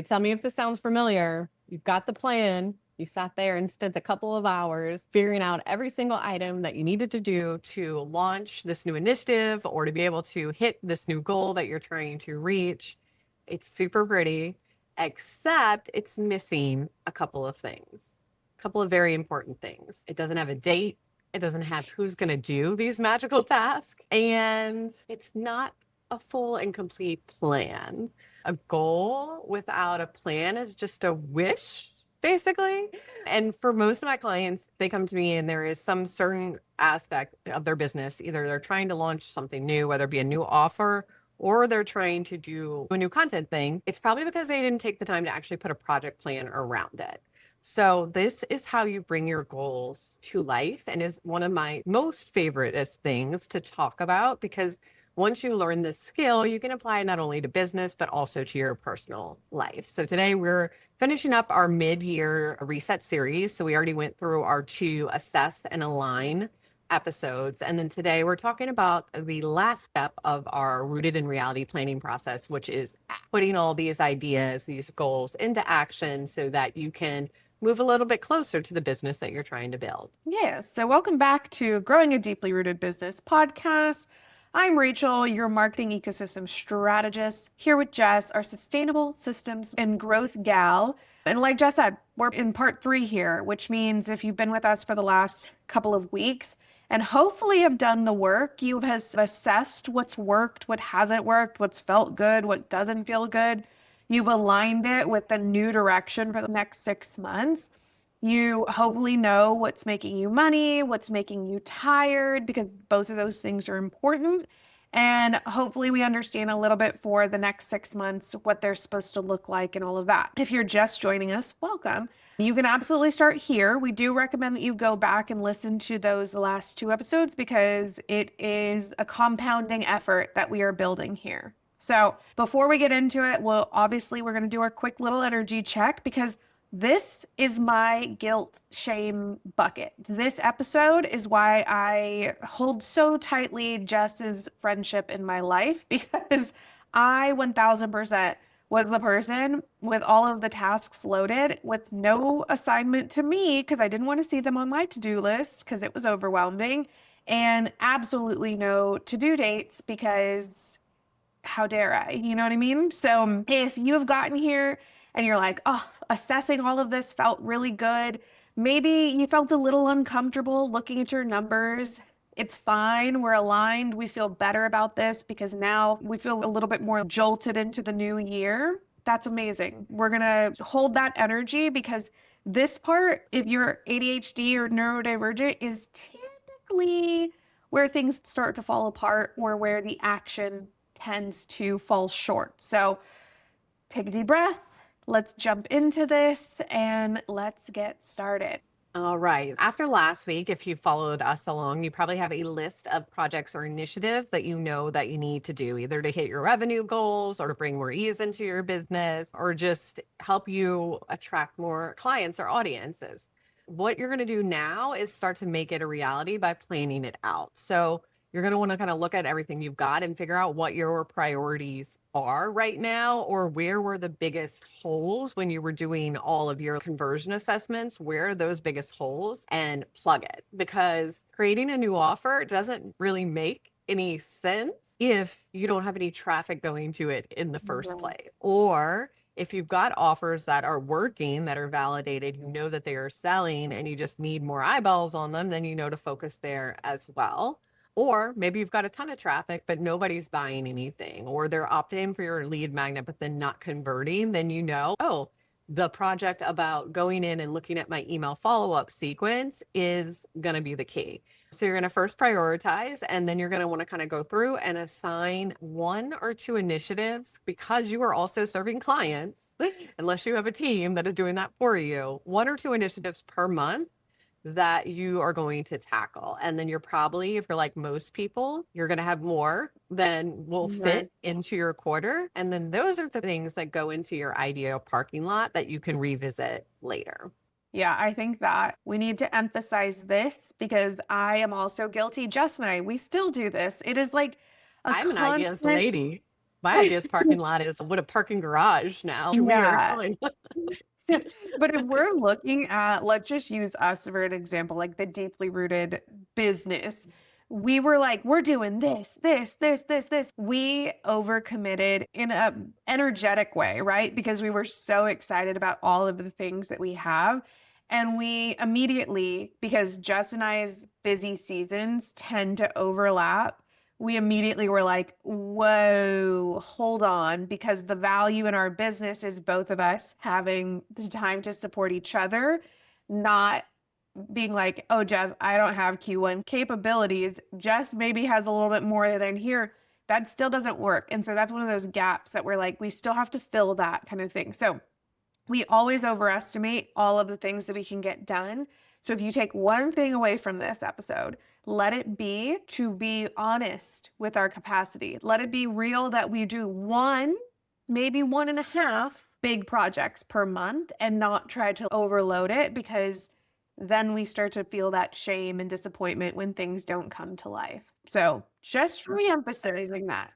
right, tell me if this sounds familiar. You've got the plan. You sat there and spent a couple of hours figuring out every single item that you needed to do to launch this new initiative or to be able to hit this new goal that you're trying to reach. It's super pretty, except it's missing a couple of things, a couple of very important things. It doesn't have a date. It doesn't have who's going to do these magical tasks. And it's not a full and complete plan. A goal without a plan is just a wish, basically. And for most of my clients, they come to me and there is some certain aspect of their business. Either they're trying to launch something new, whether it be a new offer or they're trying to do a new content thing. It's probably because they didn't take the time to actually put a project plan around it. So this is how you bring your goals to life and is one of my most favoriteest things to talk about, because once you learn this skill, you can apply it not only to business, but also to your personal life. So today we're finishing up our mid-year reset series. So we already went through our 2 assess and align episodes. And then today we're talking about the last step of our rooted in reality planning process, which is putting all these ideas, these goals into action so that you can move a little bit closer to the business that you're trying to build. Yeah, so welcome back to Growing a Deeply Rooted Business podcast. I'm Rachel, your marketing ecosystem strategist, here with Jess, our sustainable systems and growth gal. And like Jess said, we're in part 3 here, which means if you've been with us for the last couple of weeks and hopefully have done the work, you have assessed what's worked, what hasn't worked, what's felt good, what doesn't feel good. You've aligned it with the new direction for the next 6 months. You hopefully know what's making you money, what's making you tired, because both of those things are important. And hopefully we understand a little bit for the next 6 months, what they're supposed to look like and all of that. If you're just joining us, welcome. You can absolutely start here. We do recommend that you go back and listen to those last 2 episodes because it is a compounding effort that we are building here. So before we get into it, we're going to do our quick little energy check because this is my guilt shame bucket. This episode is why I hold so tightly Jess's friendship in my life, because I 1000% was the person with all of the tasks loaded with no assignment to me because I didn't want to see them on my to-do list because it was overwhelming, and absolutely no to-do dates because how dare I? You know what I mean? So if you have gotten here and you're like, oh, assessing all of this felt really good. Maybe you felt a little uncomfortable looking at your numbers. It's fine. We're aligned. We feel better about this because now we feel a little bit more jolted into the new year. That's amazing. We're going to hold that energy because this part, if you're ADHD or neurodivergent, is typically where things start to fall apart or where the action tends to fall short. So take a deep breath. Let's jump into this and let's get started. All right. After last week, if you followed us along, you probably have a list of projects or initiatives that you know that you need to do, either to hit your revenue goals or to bring more ease into your business or just help you attract more clients or audiences. What you're going to do now is start to make it a reality by planning it out. So you're going to want to kind of look at everything you've got and figure out what your priorities are right now, or where were the biggest holes when you were doing all of your conversion assessments, where are those biggest holes, and plug it. Because creating a new offer doesn't really make any sense if you don't have any traffic going to it in the first place. Or if you've got offers that are working, that are validated, you know that they are selling and you just need more eyeballs on them, then you know to focus there as well. Or maybe you've got a ton of traffic, but nobody's buying anything, or they're opting for your lead magnet, but then not converting. Then you know, oh, the project about going in and looking at my email follow-up sequence is going to be the key. So you're going to first prioritize, and then you're going to want to kind of go through and assign 1 or 2 initiatives, because you are also serving clients, unless you have a team that is doing that for you, 1 or 2 initiatives per month that you are going to tackle. And then you're probably, if you're like most people, you're going to have more than will fit into your quarter. And then those are the things that go into your ideal parking lot that you can revisit later. Yeah, I think that we need to emphasize this because I am also guilty. Jess and I, we still do this. It is like I'm an ideas lady. My idea's parking lot is what a parking garage now. We are Yeah. fine. But if we're looking at, let's just use us for an example, like the deeply rooted business, we were like, we're doing this, this, this, this, this. We overcommitted in a energetic way, right? Because we were so excited about all of the things that we have. And we immediately, because Jess and I's busy seasons tend to overlap, we immediately were like, whoa, hold on, because the value in our business is both of us having the time to support each other, not being like, oh, Jess, I don't have Q1 capabilities. Jess maybe has a little bit more than here. That still doesn't work. And so that's one of those gaps that we're like, we still have to fill that kind of thing. So we always overestimate all of the things that we can get done. So if you take one thing away from this episode, let it be to be honest with our capacity. Let it be real that we do one, maybe 1.5 big projects per month and not try to overload it, because then we start to feel that shame and disappointment when things don't come to life. So just re-emphasizing that.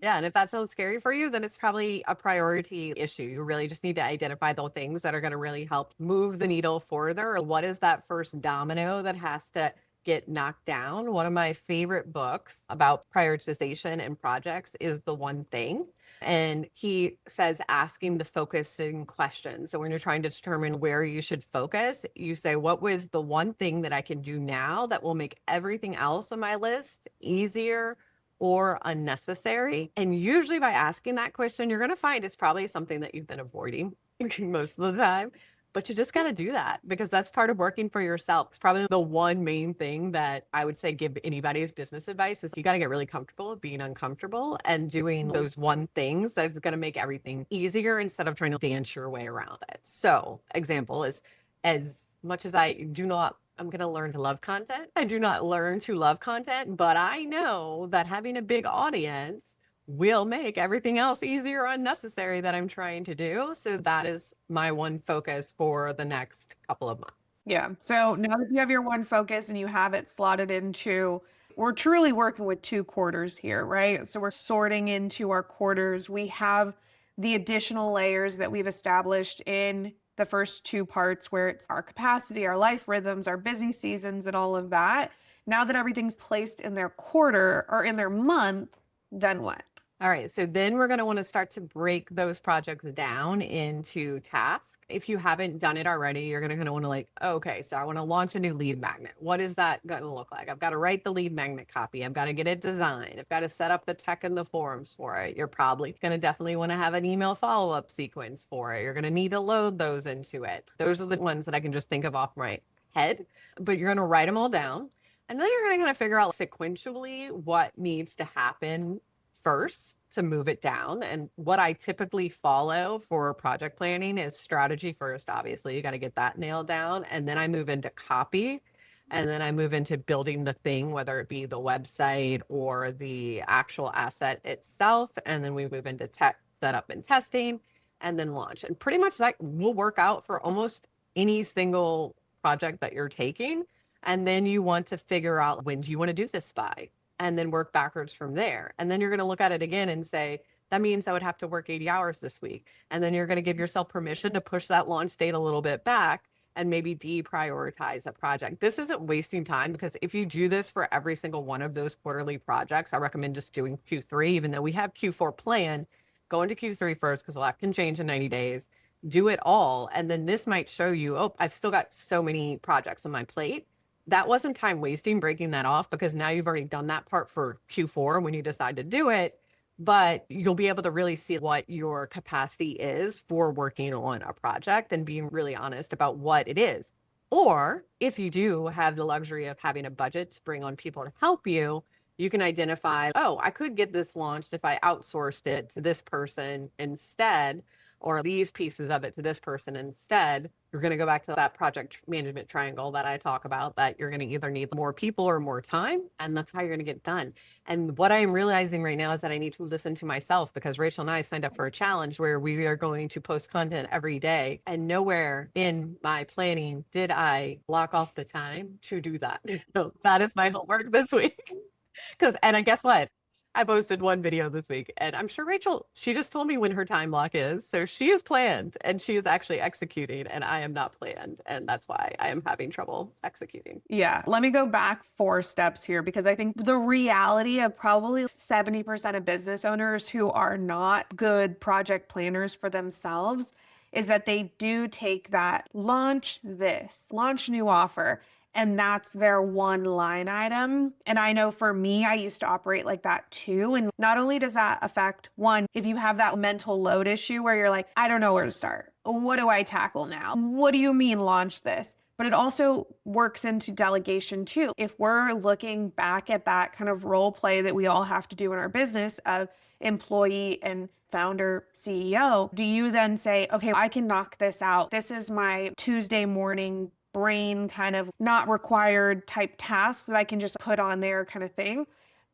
Yeah. And if that sounds scary for you, then it's probably a priority issue. You really just need to identify the things that are going to really help move the needle further. What is that first domino that has to get knocked down? One of my favorite books about prioritization and projects is The One Thing. And he says asking the focusing question. So when you're trying to determine where you should focus, you say, what was the one thing that I can do now that will make everything else on my list easier or unnecessary? And usually by asking that question, you're going to find it's probably something that you've been avoiding most of the time. But you just got to do that, because that's part of working for yourself. It's probably the one main thing that I would say give anybody's business advice is you got to get really comfortable with being uncomfortable and doing those one things that's going to make everything easier instead of trying to dance your way around it. So example is, as much as I'm going to learn to love content. I do not learn to love content, but I know that having a big audience will make everything else easier or unnecessary that I'm trying to do. So that is my one focus for the next couple of months. Yeah. So now that you have your one focus and you have it slotted into, we're truly working with 2 quarters here, right? So we're sorting into our quarters. We have the additional layers that we've established in the first 2 parts, where it's our capacity, our life rhythms, our busy seasons, and all of that. Now that everything's placed in their quarter or in their month, then what? All right. So then we're going to want to start to break those projects down into tasks. If you haven't done it already, you're going to want to like, okay, so I want to launch a new lead magnet. What is that going to look like? I've got to write the lead magnet copy. I've got to get it designed. I've got to set up the tech and the forms for it. You're probably going to definitely want to have an email follow-up sequence for it. You're going to need to load those into it. Those are the ones that I can just think of off my head, but you're going to write them all down. And then you're going to figure out sequentially what needs to happen first to move it down. And what I typically follow for project planning is strategy first. Obviously, you got to get that nailed down. And then I move into copy. And then I move into building the thing, whether it be the website or the actual asset itself. And then we move into tech setup and testing, and then launch. And pretty much that will work out for almost any single project that you're taking. And then you want to figure out, when do you want to do this by? And then work backwards from there. And then you're going to look at it again and say, that means I would have to work 80 hours this week. And then you're going to give yourself permission to push that launch date a little bit back and maybe deprioritize a project. This isn't wasting time, because if you do this for every single one of those quarterly projects, I recommend just doing Q3, even though we have Q4 planned. Go into Q3 first, because a lot can change in 90 days. Do it all. And then this might show you, oh, I've still got so many projects on my plate. That wasn't time wasting breaking that off, because now you've already done that part for Q4 when you decide to do it, but you'll be able to really see what your capacity is for working on a project and being really honest about what it is. Or if you do have the luxury of having a budget to bring on people to help you, you can identify, oh, I could get this launched if I outsourced it to this person instead, or these pieces of it to this person instead. You're going to go back to that project management triangle that I talk about, that you're going to either need more people or more time, and that's how you're going to get done. And what I am realizing right now is that I need to listen to myself, because Rachel and I signed up for a challenge where we are going to post content every day, and nowhere in my planning did I block off the time to do that. So that is my homework this week. And I guess what? I posted one video this week, and I'm sure Rachel, she just told me when her time block is. So she is planned and she is actually executing, and I am not planned. And that's why I am having trouble executing. Yeah. Let me go back 4 steps here because I think the reality of probably 70% of business owners who are not good project planners for themselves is that they do take that launch new offer, and that's their one line item. And I know for me, I used to operate like that too. And not only does that affect one, if you have that mental load issue where you're like, I don't know where to start. What do I tackle now? What do you mean launch this? But it also works into delegation too. If we're looking back at that kind of role play that we all have to do in our business of employee and founder, CEO, do you then say, okay, I can knock this out. This is my Tuesday morning brain kind of not required type task that I can just put on there kind of thing.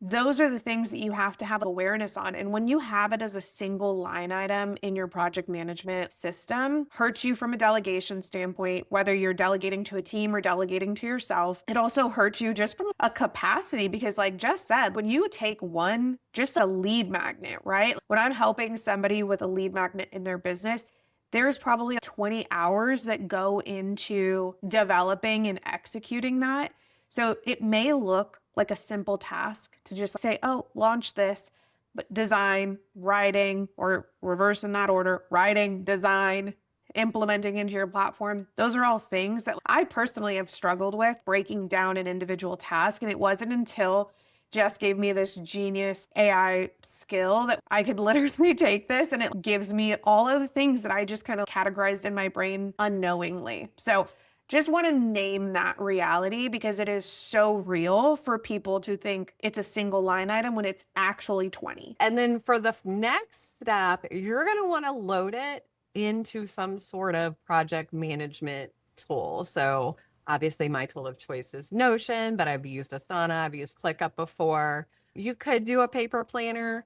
Those are the things that you have to have awareness on. And when you have it as a single line item in your project management system, hurts you from a delegation standpoint, whether you're delegating to a team or delegating to yourself. It also hurts you just from a capacity because like Jess said, when you take one, just a lead magnet, right? When I'm helping somebody with a lead magnet in their business, there's probably 20 hours that go into developing and executing that. So it may look like a simple task to just say, oh, launch this, but design, writing, or reverse in that order, writing, design, implementing into your platform. Those are all things that I personally have struggled with breaking down an individual task. And it wasn't until Jess gave me this genius AI skill that I could literally take this and it gives me all of the things that I just kind of categorized in my brain unknowingly. So just want to name that reality because it is so real for people to think it's a single line item when it's actually 20. And then for the next step, you're going to want to load it into some sort of project management tool. So obviously my tool of choice is Notion, but I've used Asana, I've used ClickUp before. You could do a paper planner.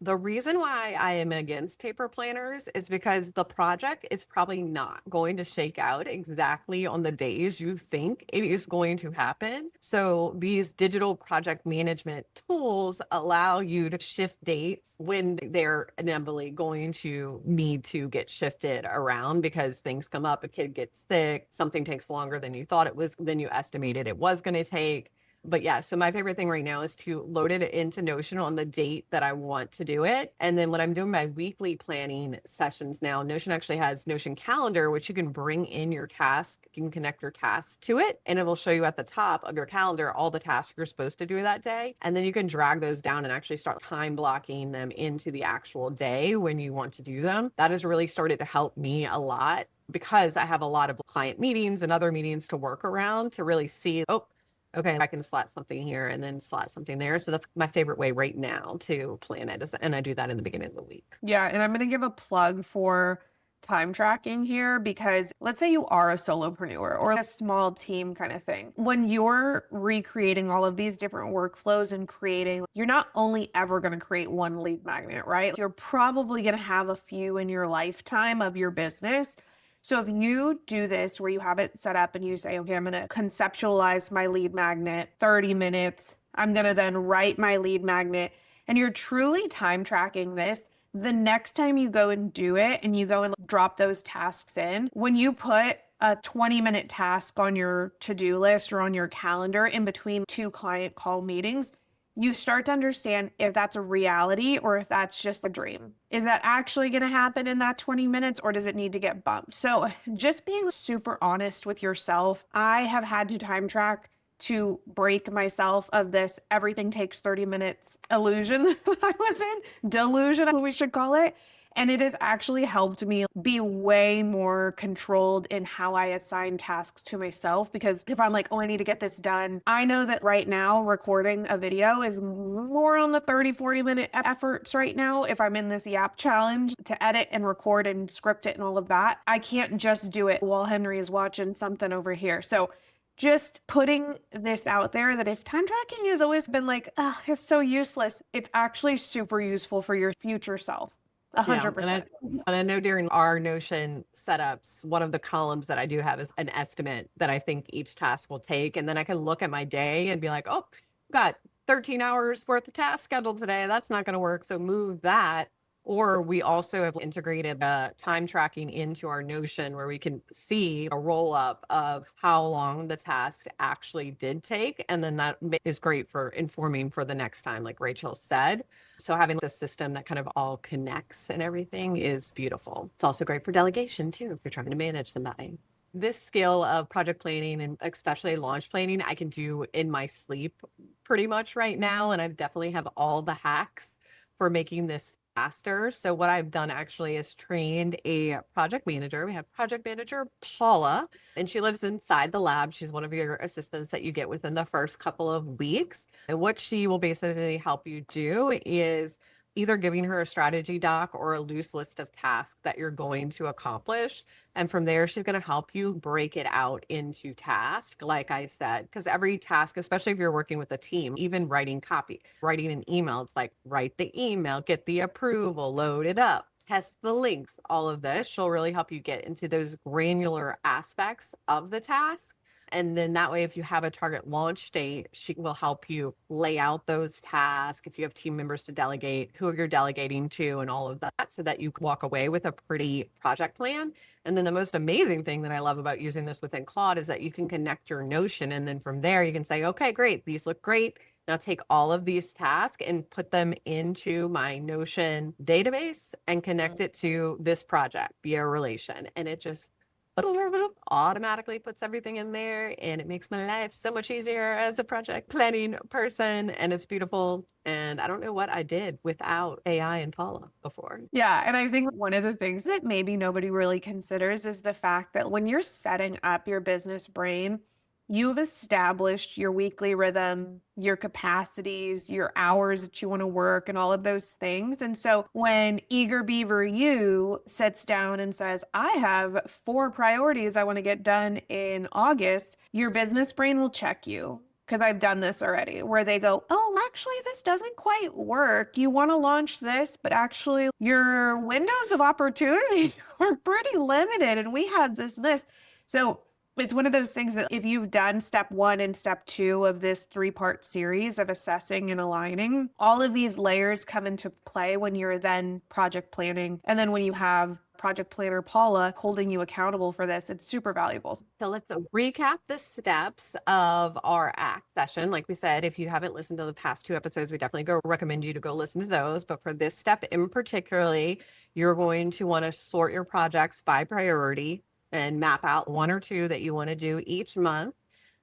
The reason why I am against paper planners is because the project is probably not going to shake out exactly on the days you think it is going to happen. So these digital project management tools allow you to shift dates when they're inevitably going to need to get shifted around because things come up, a kid gets sick, something takes longer than you thought it was, than you estimated it was going to take. But yeah, so my favorite thing right now is to load it into Notion on the date that I want to do it. And then when I'm doing my weekly planning sessions now, Notion actually has Notion Calendar, which you can bring in your task. You can connect your tasks to it, and it will show you at the top of your calendar all the tasks you're supposed to do that day. And then you can drag those down and actually start time blocking them into the actual day when you want to do them. That has really started to help me a lot because I have a lot of client meetings and other meetings to work around to really see, oh, okay, I can slot something here and then slot something there. So that's my favorite way right now to plan it. And I do that in the beginning of the week. Yeah. And I'm going to give a plug for time tracking here because let's say you are a solopreneur or a small team kind of thing. When you're recreating all of these different workflows and creating, you're not only ever going to create one lead magnet, right? You're probably going to have a few in your lifetime of your business. So if you do this where you have it set up and you say, okay, I'm going to conceptualize my lead magnet 30 minutes. I'm going to then write my lead magnet and you're truly time tracking this. The next time you go and do it and you go and drop those tasks in, when you put a 20-minute task on your to-do list or on your calendar in between 2 client call meetings, you start to understand if that's a reality or if that's just a dream. Is that actually going to happen in that 20 minutes or does it need to get bumped? So just being super honest with yourself. I have had to time track to break myself of this everything takes 30 minutes illusion that I was in, delusion, we should call it. And it has actually helped me be way more controlled in how I assign tasks to myself. Because if I'm like, oh, I need to get this done, I know that right now recording a video is more on the 30-40 minute efforts right now. If I'm in this Yap challenge to edit and record and script it and all of that, I can't just do it while Henry is watching something over here. So just putting this out there that if time tracking has always been like, it's so useless, it's actually super useful for your future self. 100%. Yeah, and I know during our Notion setups, one of the columns that I do have is an estimate that I think each task will take. And then I can look at my day and be like, oh, got 13 hours worth of tasks scheduled today. That's not going to work. So move that. Or we also have integrated time tracking into our Notion where we can see a roll up of how long the task actually did take. And then that is great for informing for the next time, like Rachel said. So having the system that kind of all connects and everything is beautiful. It's also great for delegation too, if you're trying to manage somebody. This skill of project planning and especially launch planning, I can do in my sleep pretty much right now. And I definitely have all the hacks for making this faster. So what I've done actually is trained a project manager. We have project manager Paula, and she lives inside the lab. She's one of your assistants that you get within the first couple of weeks. And what she will basically help you do is either giving her a strategy doc or a loose list of tasks that you're going to accomplish. And from there, she's going to help you break it out into tasks, like I said, because every task, especially if you're working with a team, even writing copy, writing an email, it's like write the email, get the approval, load it up, test the links, all of this. She'll really help you get into those granular aspects of the task. And then that way, if you have a target launch date, she will help you lay out those tasks. If you have team members to delegate, who you're delegating to, and all of that, so that you walk away with a pretty project plan. And then the most amazing thing that I love about using this within Claude is that you can connect your Notion. And then from there, you can say, okay, great, these look great. Now take all of these tasks and put them into my Notion database and connect it to this project via relation. And it just automatically puts everything in there, and it makes my life so much easier as a project planning person, and it's beautiful. And I don't know what I did without AI and Paula before. Yeah. And I think one of the things that maybe nobody really considers is the fact that when you're setting up your business brain, you've established your weekly rhythm, your capacities, your hours that you want to work, and all of those things. And so when Eager Beaver You sits down and says, I have 4 priorities I want to get done in August, your business brain will check you. Because I've done this already, where they go, oh, actually, this doesn't quite work. You want to launch this, but actually, your windows of opportunity are pretty limited. And we had this. So it's one of those things that if you've done step 1 and step 2 of this 3-part series of assessing and aligning, all of these layers come into play when you're then project planning. And then when you have project planner Paula holding you accountable for this, it's super valuable. So let's recap the steps of our ACT session. Like we said, if you haven't listened to the past 2 episodes, we definitely recommend you to go listen to those. But for this step in particularly, you're going to want to sort your projects by priority and map out 1 or 2 that you want to do each month.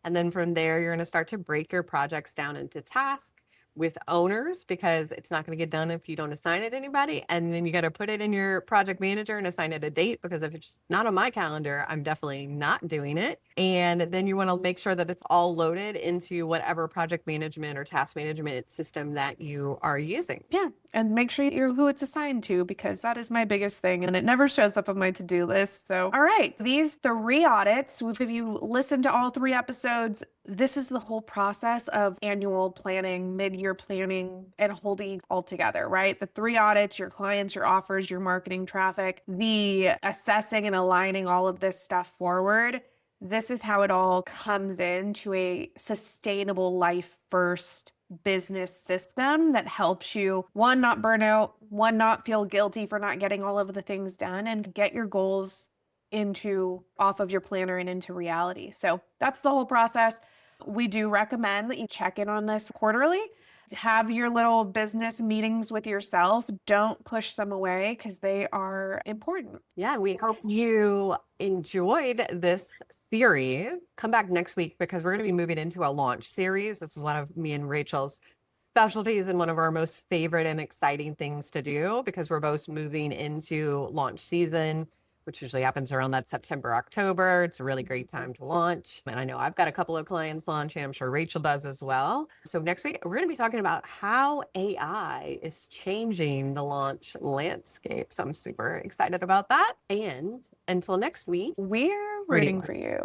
And then from there, you're going to start to break your projects down into tasks with owners, because it's not going to get done if you don't assign it to anybody. And then you got to put it in your project manager and assign it a date, because if it's not on my calendar, I'm definitely not doing it. And then you want to make sure that it's all loaded into whatever project management or task management system that you are using. Yeah. And make sure you're who it's assigned to, because that is my biggest thing. And it never shows up on my to-do list. So, all right, these 3 audits, if you listen to all 3 episodes, this is the whole process of annual planning, mid-year planning, and holding all together, right? The 3 audits, your clients, your offers, your marketing traffic, the assessing and aligning all of this stuff forward. This is how it all comes into a sustainable life first business system that helps you, 1, not burn out, 1, not feel guilty for not getting all of the things done, and get your goals off of your planner and into reality. So that's the whole process. We do recommend that you check in on this quarterly. Have your little business meetings with yourself. Don't push them away, because they are important. Yeah, we hope you enjoyed this series. Come back next week, because we're going to be moving into a launch series. This is one of me and Rachel's specialties and one of our most favorite and exciting things to do, because we're both moving into launch season, which usually happens around that September, October. It's a really great time to launch. And I know I've got a couple of clients launching. I'm sure Rachel does as well. So next week, we're going to be talking about how AI is changing the launch landscape. So I'm super excited about that. And until next week, We're rooting for you.